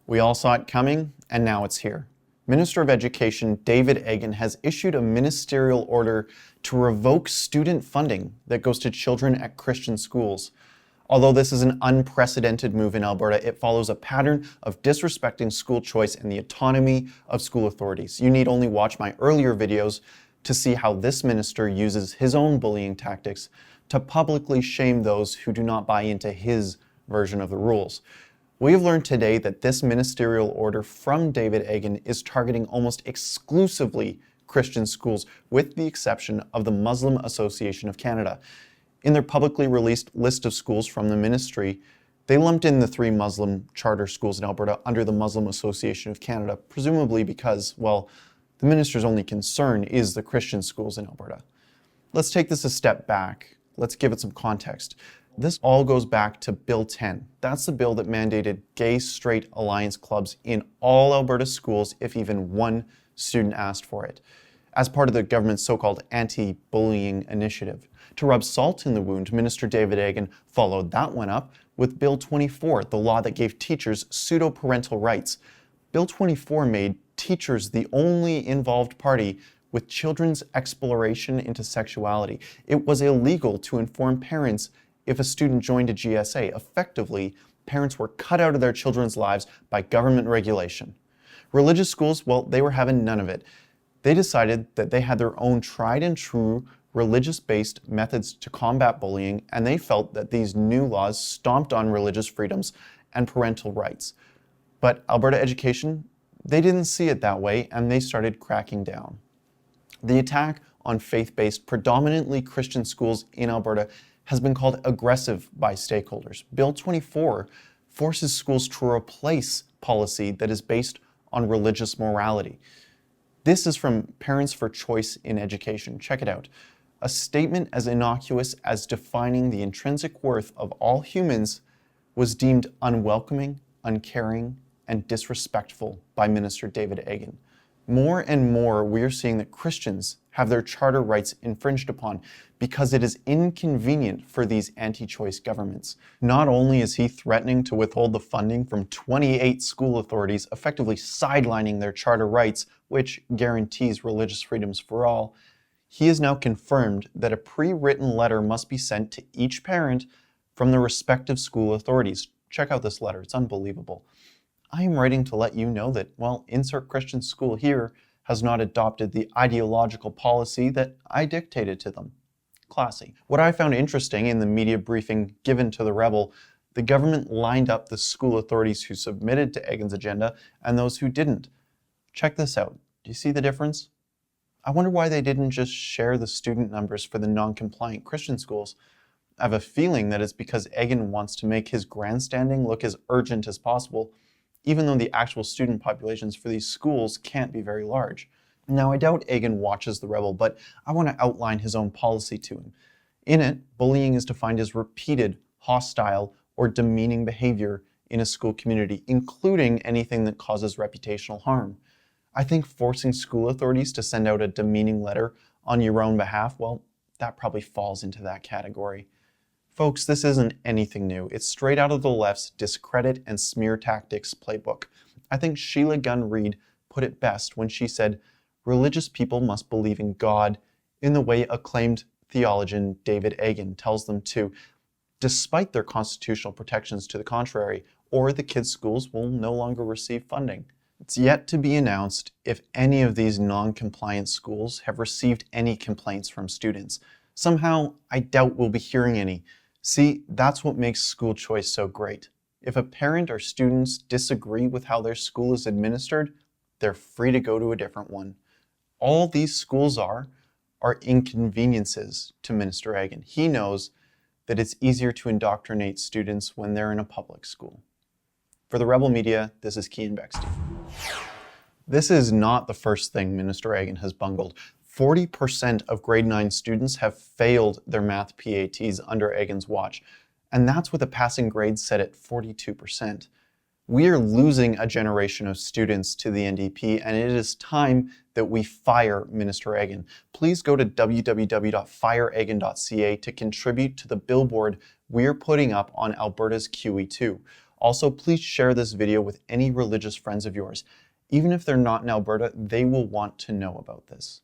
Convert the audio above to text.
We all saw it coming, and now it's here. Minister of Education David Eggen has issued a ministerial order to revoke student funding that goes to children at Christian schools. Although this is an unprecedented move in Alberta, it follows a pattern of disrespecting school choice and the autonomy of school authorities. You need only watch my earlier videos to see how this minister uses his own bullying tactics to publicly shame those who do not buy into his version of the rules. We have learned today that this ministerial order from David Eggen is targeting almost exclusively Christian schools, with the exception of the Muslim Association of Canada. In their publicly released list of schools from the ministry, they lumped in the 3 Muslim charter schools in Alberta under the Muslim Association of Canada, presumably because, well, the minister's only concern is the Christian schools in Alberta. Let's take this a step back. Let's give it some context. This all goes back to Bill 10. That's the bill that mandated gay-straight alliance clubs in all Alberta schools if even one student asked for it, as part of the government's so-called anti-bullying initiative. To rub salt in the wound, Minister David Eggen followed that one up with Bill 24, the law that gave teachers pseudo-parental rights. Bill 24 made teachers the only involved party with children's exploration into sexuality. It was illegal to inform parents if a student joined a GSA. Effectively, parents were cut out of their children's lives by government regulation. Religious schools, well, they were having none of it. They decided that they had their own tried and true religious-based methods to combat bullying, and they felt that these new laws stomped on religious freedoms and parental rights. But Alberta Education, they didn't see it that way, and they started cracking down. The attack on faith-based, predominantly Christian schools in Alberta has been called aggressive by stakeholders. Bill 24 forces schools to replace policy that is based on religious morality. This is from Parents for Choice in Education. Check it out. A statement as innocuous as defining the intrinsic worth of all humans was deemed unwelcoming, uncaring, and disrespectful by Minister David Eggen. More and more, we are seeing that Christians have their charter rights infringed upon because it is inconvenient for these anti-choice governments. Not only is he threatening to withhold the funding from 28 school authorities, effectively sidelining their charter rights, which guarantees religious freedoms for all, he has now confirmed that a pre-written letter must be sent to each parent from the respective school authorities. Check out this letter, it's unbelievable. I am writing to let you know that, well, insert Christian school here has not adopted the ideological policy that I dictated to them. Classy. What I found interesting in the media briefing given to the Rebel, the government lined up the school authorities who submitted to Eggen's agenda and those who didn't. Check this out. Do you see the difference? I wonder why they didn't just share the student numbers for the non-compliant Christian schools. I have a feeling that it's because Eggen wants to make his grandstanding look as urgent as possible, even though the actual student populations for these schools can't be very large. Now, I doubt Eggen watches the Rebel, but I want to outline his own policy to him. In it, bullying is defined as repeated, hostile, or demeaning behavior in a school community, including anything that causes reputational harm. I think forcing school authorities to send out a demeaning letter on your own behalf, well, that probably falls into that category. Folks, this isn't anything new. It's straight out of the left's discredit and smear tactics playbook. I think Sheila Gunn Reid put it best when she said, religious people must believe in God in the way acclaimed theologian David Eggen tells them to, despite their constitutional protections to the contrary, or the kids' schools will no longer receive funding. It's yet to be announced if any of these non-compliant schools have received any complaints from students. Somehow, I doubt we'll be hearing any. See, that's what makes school choice so great. If a parent or students disagree with how their school is administered, they're free to go to a different one. All these schools are inconveniences to Minister Eggen. He knows that it's easier to indoctrinate students when they're in a public school. For the Rebel Media, this is Cian Bexty. This is not the first thing Minister Eggen has bungled. 40% of grade 9 students have failed their math PATs under Eggen's watch, and that's with a passing grade set at 42%. We are losing a generation of students to the NDP, and it is time that we fire Minister Eggen. Please go to www.fireeggen.ca to contribute to the billboard we're putting up on Alberta's QE2. Also, please share this video with any religious friends of yours. Even if they're not in Alberta, they will want to know about this.